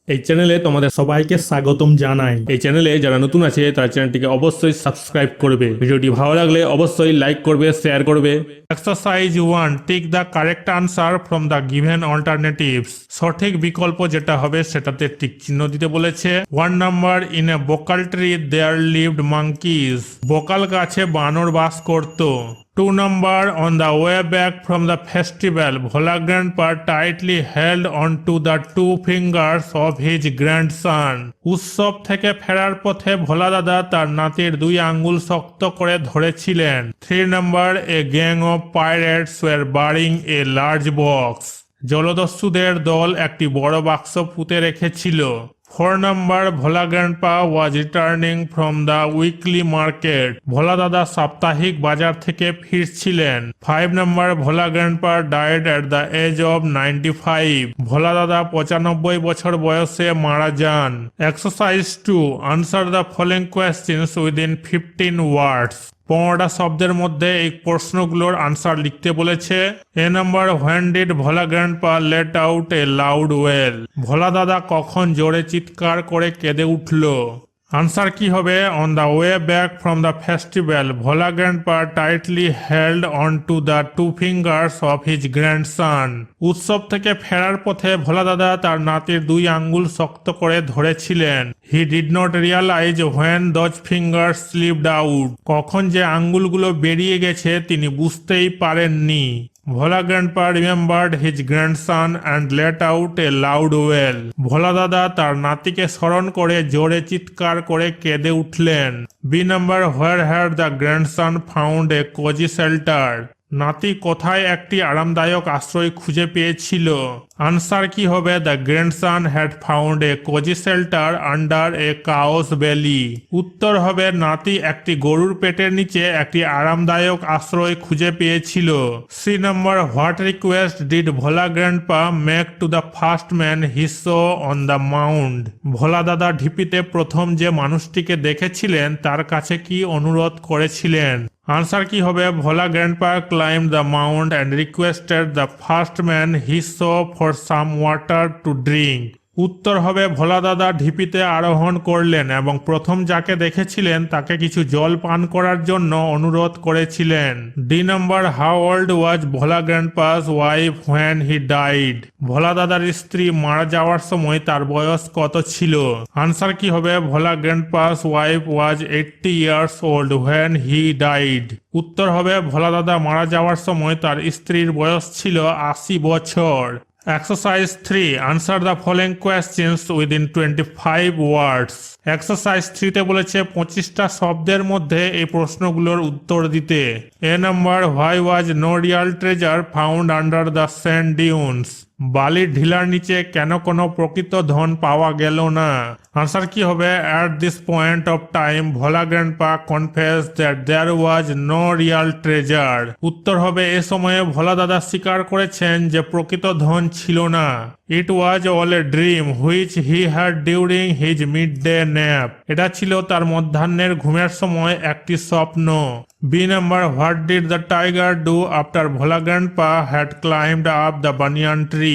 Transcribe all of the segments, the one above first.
এই চ্যানেলে তোমাদের সবাইকে স্বাগতম জানাই। এই চ্যানেলে যারা নতুন আছে তারা চ্যানেলটিকে অবশ্যই সাবস্ক্রাইব করবে। ভিডিওটি ভালো লাগলে অবশ্যই লাইক করবে, শেয়ার করবে। Exercise 1, tick the correct answer from the given alternatives. সঠিক বিকল্প যেটা হবে সেটাতে টিক চিহ্ন দিতে বলেছে। 1 number, in a bakul tree there lived monkeys. বোকাল গাছে বানর বাস করত। 2 number, on the way back from the festival, Bhola Grandpa tightly held on to the 2 fingers of his grandson. উৎসব থেকে ফেরার পথে ভোলা দাদা তার নাতির 2 আঙ্গুল শক্ত করে ধরেছিলেন। 3 number, a gang of pirates were burying a large box. জলদস্যুদের দল একটি বড় বাক্স পুঁতে রেখেছিল। 4 number, Bhola Grandpa was returning from the weekly market. ভোলা দাদা সাপ্তাহিক বাজার থেকে ফিরছিলেন। 5 number, Bhola Grandpa died at the age of 95. ভোলা দাদা 95 বছর বয়সে মারা যান। Exercise 2, answer the following questions within 15 words. 15টা শব্দের মধ্যে এই প্রশ্নগুলোর আনসার লিখতে বলেছে। A number, when did Bhola grandpa let out a loud wail. Bhola দাদা কখন জোরে চিৎকার করে কেঁদে উঠল। আনসার কি হবে? On the way back from the festival Bhola grandpa tightly held on to the 2 fingers of his grandson. উৎসব থেকে ফেরার পথে ভোলা দাদা তার নাতির 2 আঙ্গুল শক্ত করে ধরেছিলেন। He did not realise when those fingers slipped out. কখন যে আঙ্গুলগুলো বেরিয়ে গেছে তিনি বুঝতেই পারেননি। Bhola grandpa remembered his grandson and let out a loud wail. Bhola দাদা তার নাতিকে স্মরণ করে জোরে চিৎকার করে কেঁদে উঠলেন। B number, where had the grandson found a cosy shelter. নাতি কোথায় একটি আরামদায়ক আশ্রয় খুঁজে পেয়েছিল। আনসার কি হবে? The grandson had found a cosy shelter under A cows বেলি। উত্তর হবে নাতি একটি গরুর পেটের নিচে একটি আরামদায়ক আশ্রয় খুঁজে পেয়েছিল। 3 number, what request did Bhola grandpa make to the first man he saw on the mound. Bhola দাদা ঢিপিতে প্রথম যে মানুষটিকে দেখেছিলেন তার কাছে কি অনুরোধ করেছিলেন। আনসার কি হবে? Bhola grandpa climb the mount and requested the first man he saw for some water to drink. উত্তর হবে ভোলা দাদা ঢিপিতে আরোহণ করলেন এবং প্রথম যাকে দেখেছিলেন তাকে কিছু জল পান করার জন্য অনুরোধ করেছিলেন। D number, how old was Bhola grandpa's wife when he died. Bhola দাদার স্ত্রী মারা যাওয়ার সময় তার বয়স কত ছিল। আনসার কি হবে? Bhola grandpa's wife was 80 years old when he died. উত্তর হবে ভোলা দাদা মারা যাওয়ার সময় তার স্ত্রীর বয়স ছিল 80 বছর। Exercise 3, answer the following questions within 25 words. Exercise 3 তে বলেছে 25টা শব্দের মধ্যে এই প্রশ্নগুলোর উত্তর দিতে। A number, why was no real treasure found under the sand dunes. বালির ঢিলার নিচে কেন কোনো প্রকৃত ধন পাওয়া গেল না। আনসার কি হবে? At this point of time Bhola grandpa confess that there was no real treasure. উত্তর হবে এ সময়ে ভোলা দাদা স্বীকার করেছেন যে প্রকৃত ধন ছিল না। It was all a dream which he had during his mid day nap. এটা ছিল তার মধ্যাহ্নের ঘুমের সময় একটি স্বপ্ন। B number, what did the tiger do after Bhola grandpa had climbed up the banyan tree.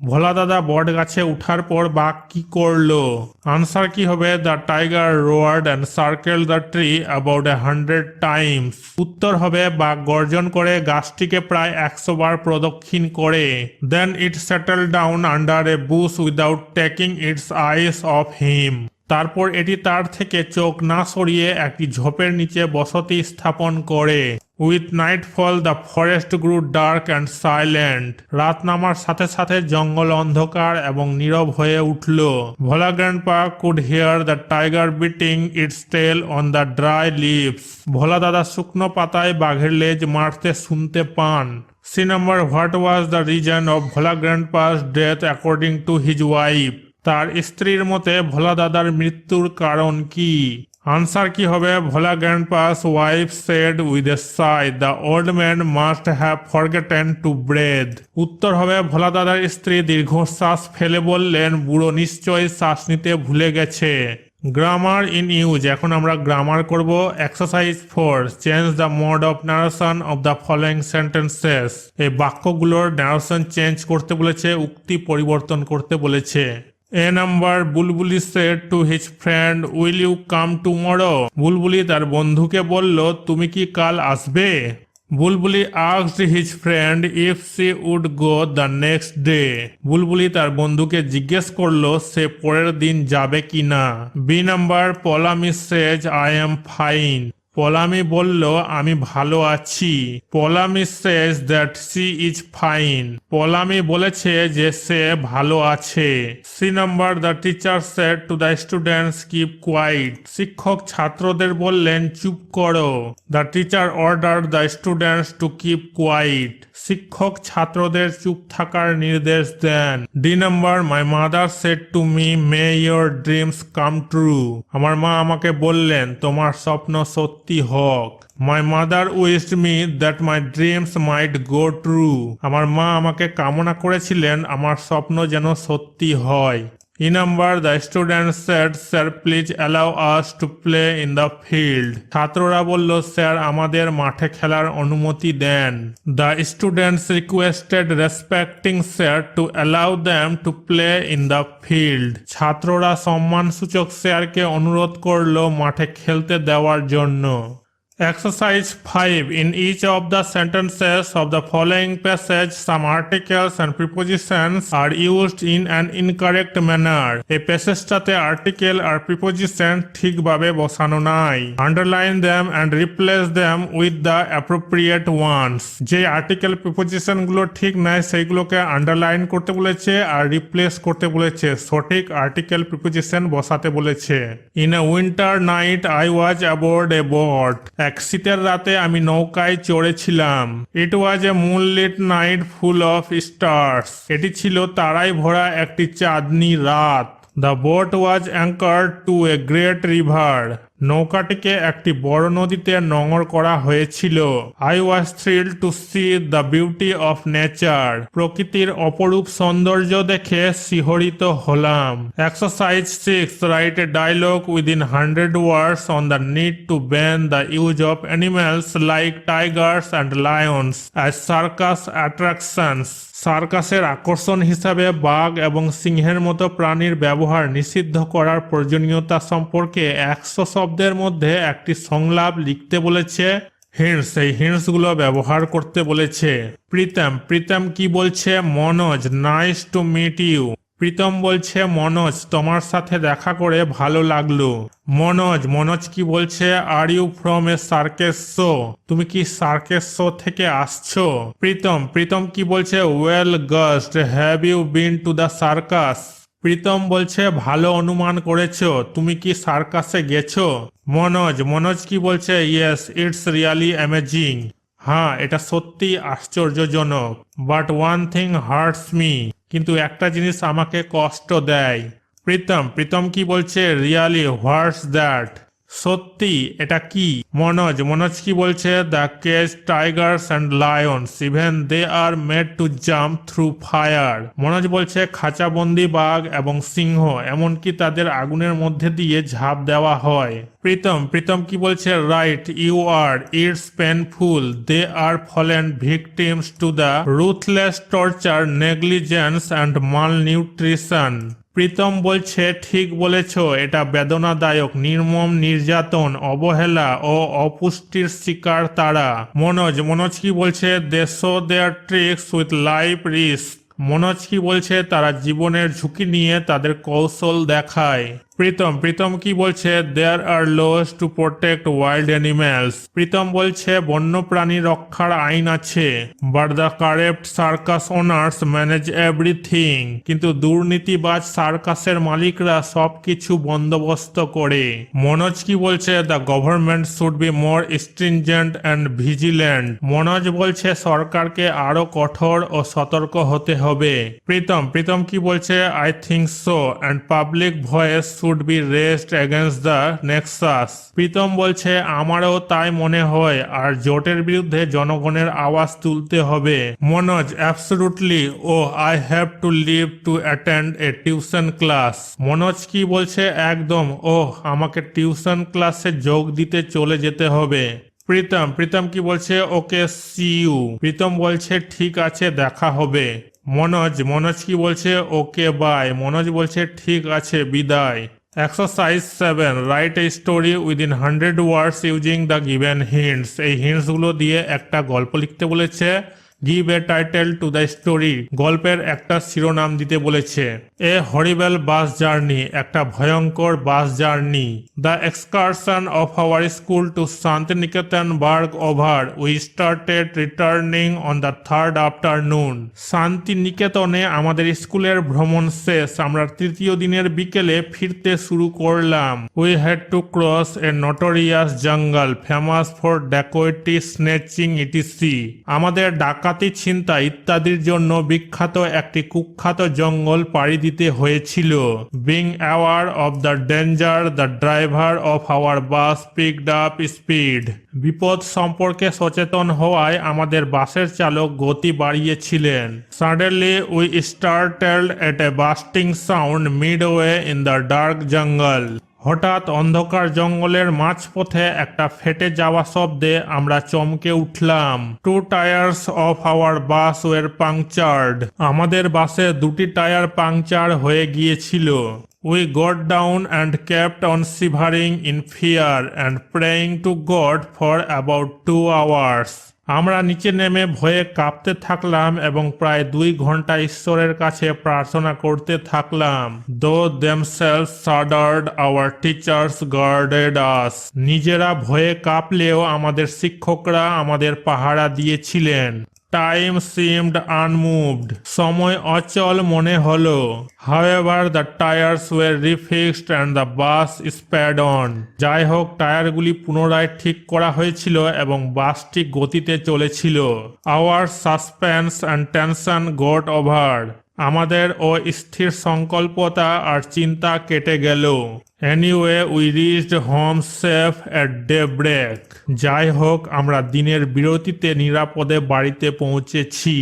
Bhola দাদা বট গাছে উঠার পর বাঘ কি করলো। আনসার কি হবে? The tiger roared and circle the tree about 100 times. উত্তর হবে বাঘ গর্জন করে গাছটিকে প্রায় 100 বার প্রদক্ষিণ করে। Then it settle down under a bush without taking its eyes off him. তারপর এটি তার থেকে চোখ না সরিয়ে একটি ঝোপের নিচে বসতি স্থাপন করে। With nightfall the forest grew dark and silent. রাত নামার সাথে সাথে জঙ্গল অন্ধকার এবং নীরব হয়ে উঠল। Bhola grandpa could hear the tiger beating its tail on the dry leaves. Bhola দাদা শুকনো পাতায় বাঘের লেজ মারতে শুনতে পান। C number, what was the reason of Bhola grandpa's death according to his wife. তার স্ত্রীর মতে ভোলা দাদার মৃত্যুর কারণ কি। আনসার কি হবে? Bhola grandpa's wife shed with a Sai the old man must have forgotten to breathe. উত্তর হবে ভোলা দাদার স্ত্রী দীর্ঘশ্বাস ফেলে বললেন বুড়ো নিশ্চয়ই শ্বাস নিতে ভুলে গেছে। গ্রামার ইন ইউজ, এখন আমরা গ্রামার করব। Exercise 4, change the mode of narration of the following sentences. এই বাক্যগুলোর ন্যারেশন চেঞ্জ করতে বলেছে, উক্তি পরিবর্তন করতে বলেছে। A number, বুলবুলি said to his friend, will you come tomorrow? বুলবুলি তার বন্ধুকে বলল, তুমি কি কাল আসবে? বুলবুলি asked his friend if she would go the next day. বুলবুলি তার বন্ধুকে জিজ্ঞেস করলো সে পরের দিন যাবে কিনা। B number, পলামি says I am fine. পলামি বলল আমি ভালো আছি। পলামি says that she is fine. পলামি বলেছে যে সে ভালো আছে। C number, the teacher said to the students keep quiet. শিক্ষক ছাত্রদের বললেন চুপ করো। The teacher ordered the students to keep quiet. শিক্ষক ছাত্রদের চুপ থাকার নির্দেশ দেন। D number, my mother said to me may your dreams come true. আমার মা আমাকে বললেন তোমার স্বপ্ন সত্যি হোক। My mother wished me that my dreams might go true. আমার মা আমাকে কামনা করেছিলেন আমার স্বপ্ন যেন সত্যি হয়। E number, the students said, sir, please allow us to play in the field. ছাত্ররা বলল স্যার আমাদের মাঠে খেলার অনুমতি দেন। The students requested respecting sir to allow them to play in the field. ছাত্ররা সম্মানসূচক স্যারকে অনুরোধ করলো মাঠে খেলতে দেওয়ার জন্য। Exercise 5. In each of the sentences of the following passage, some articles and prepositions are used in an incorrect manner. এই প্যাসেজটাতে আর্টিকেল আর প্রিপোজিশন ঠিকভাবে বসানো নাই। Underline them and replace them with the appropriate ones. যে article preposition গুলো ঠিক নাই সেইগুলোকে underline করতে বলেছে আর রিপ্লেস করতে বলেছে, সঠিক আর্টিকেল প্রিপোজিশন বসাতে বলেছে। In a winter night I was aboard a boat. এক শীতের রাতে আমি নৌকায় চড়েছিলাম। It was a moonlit night full of stars. এটি ছিল তারায় ভরা একটি চাঁদনি রাত। The boat was anchored to a great river. নৌকাটিকে একটি বড় নদীতে নোঙর করা হয়েছিল। I was thrilled to see the beauty of nature. প্রকৃতির অপরূপ সৌন্দর্য দেখে শিহরিত হলাম। Exercise 6. Write a dialogue within 100 words on the need to ban the use of animals like tigers and Lions as circus attractions. সার্কাসের আকর্ষণ হিসাবে বাঘ এবং সিংহের মতো প্রাণীর ব্যবহার নিষিদ্ধ করার প্রয়োজনীয়তা সম্পর্কে 100 শব্দের মধ্যে একটি সংলাপ লিখতে বলেছে। হিন্টস, এই হিন্টস গুলো ব্যবহার করতে বলেছে। প্রীতম কি বলছে Manoj, nice to meet you. Pritam বলছে মনোজ তোমার সাথে দেখা করে ভালো লাগলো। মনোজ কি বলছে are you from a circus show. তুমি কি সার্কেস শো থেকে আসছো। প্রীতম কি বলছে well guessed have you been to the circus. Pritam বলছে ভালো অনুমান করেছো, তুমি কি সার্কাসে গেছো। মনোজ কি বলছে ইয়েস ইটস রিয়ালি অ্যামেজিং। হ্যাঁ এটা সত্যি আশ্চর্যজনক। But one thing hurts me. কিন্তু একটা জিনিস আমাকে কষ্ট দেয়। প্রীতম কি বলছে রিয়ালি হোয়াটস দ্যাট। সত্যি এটা কি। মনোজ কি বলছে the cage tigers and lions even they are made to jump through fire. Manoj বলছে খাঁচাবন্দি বাঘ এবং সিংহ এমনকি তাদের আগুনের মধ্যে দিয়ে ঝাঁপ দেওয়া হয়। প্রীতম কি বলছে right you are it's painful they are fallen victims to the ruthless torture negligence and malnutrition. Pritam বলছে ঠিক বলেছ, এটা বেদনাদায়ক, নির্মম নির্যাতন, অবহেলা ও অপুষ্টির শিকার তারা। মনোজ কি বলছে they show their tricks with life risk. Manoj কি বলছে তারা জীবনের ঝুঁকি নিয়ে তাদের কৌশল দেখায়। প্রীতম কি বলছে there are laws to protect wild animals. Pritam বলছে বন্যপ্রাণী রক্ষার আইন আছে। But the corrupt circus owners manage everything. কিন্তু দুর্নীতিবাজ সার্কাসের মালিকরা সবকিছু বন্দোবস্ত করে। মনোজ কি বলছে the government should be more stringent and vigilant. Manoj বলছে সরকারকে আরো কঠোর ও সতর্ক হতে হবে। প্রীতম কি বলছে I think so and public voice should be raised against the nexus. Pritam বলছে আমারও তাই মনে হয় আর জোটের বিরুদ্ধে জনগণের আওয়াজ তুলতে হবে। Manoj absolutely oh I have to leave to attend a tuition class. Manoj কি বলছে একদম, আমাকে টিউশন ক্লাসে যোগ দিতে চলে যেতে হবে। প্রীতম কি বলছে ওকে সি ইউ। প্রীতম বলছে ঠিক আছে দেখা হবে। মনোজ কি বলছে? Okay bye. মনোজ বলছে ঠিক আছে, বিদায়। Exercise 7, write a story within 100 words using the given hints. এই হিন্টসগুলো দিয়ে একটা গল্প লিখতে বলেছে। Give a title to the story, গল্পের একটা শিরোনাম দিতে বলেছে। এ হরিবেল বাস জার্নি, একটা ভয়ঙ্কর bus journey. The excursion of our school to Shantiniketan বার্গ over, we started returning on the third afternoon. শান্তিনিকেতনে আমাদের স্কুলের ভ্রমণ শেষ, আমরা তৃতীয় দিনের বিকেলে ফিরতে শুরু করলাম। We had to cross A notorious জঙ্গল ফেমাস ফর ড্যাকোয়েটি, স্নেচিং ইটিসি। আমাদের ডাকাতি, ছিনতাই ইত্যাদির জন্য বিখ্যাত একটি কুখ্যাত জঙ্গল পাড়ি দিতে হয়েছিল। Being aware of the danger, the driver of our bus picked up speed. বিপদ সম্পর্কে সচেতন হওয়ায় আমাদের বাসের চালক গতি বাড়িয়েছিলেন। Suddenly we started at a bursting sound midway in the dark jungle. হঠাৎ অন্ধকার জঙ্গলের মাঝপথে একটা ফেটে যাওয়া শব্দে আমরা চমকে উঠলাম। 2 tyres of our bus were punctured. আমাদের বাসে 2টি টায়ার পাংচার হয়ে গিয়েছিল। We got down and kept on shivering in fear and praying to God for about 2 hours. আমরা নিচে নেমে ভয়ে কাঁপতে থাকলাম এবং প্রায় 2 ঘন্টা ঈশ্বরের কাছে প্রার্থনা করতে থাকলাম। Though themselves shuddered, our teachers guarded us. নিজেরা ভয়ে কাঁপলেও আমাদের শিক্ষকরা আমাদের পাহারা দিয়েছিলেন। Time seemed unmoved. সময় অচল মনে হলো। However, the tires were refixed and the bus sped on. যাই হোক, টায়ারগুলি পুনরায় ঠিক করা হয়েছিল এবং বাসটি গতিতে চলেছিল। Our suspense and tension got over. আমাদের স্থির সংকল্পতা আর চিন্তা কেটে গেল। Anyway, we reached home safe at daybreak. যাই হোক, আমরা দিনের বিরতিতে নিরাপদে বাড়িতে পৌঁছেছি।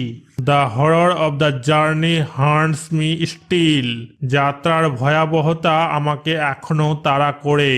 The horror of the journey haunts me still. যাত্রার ভয়াবহতা আমাকে এখনো তাড়া করে।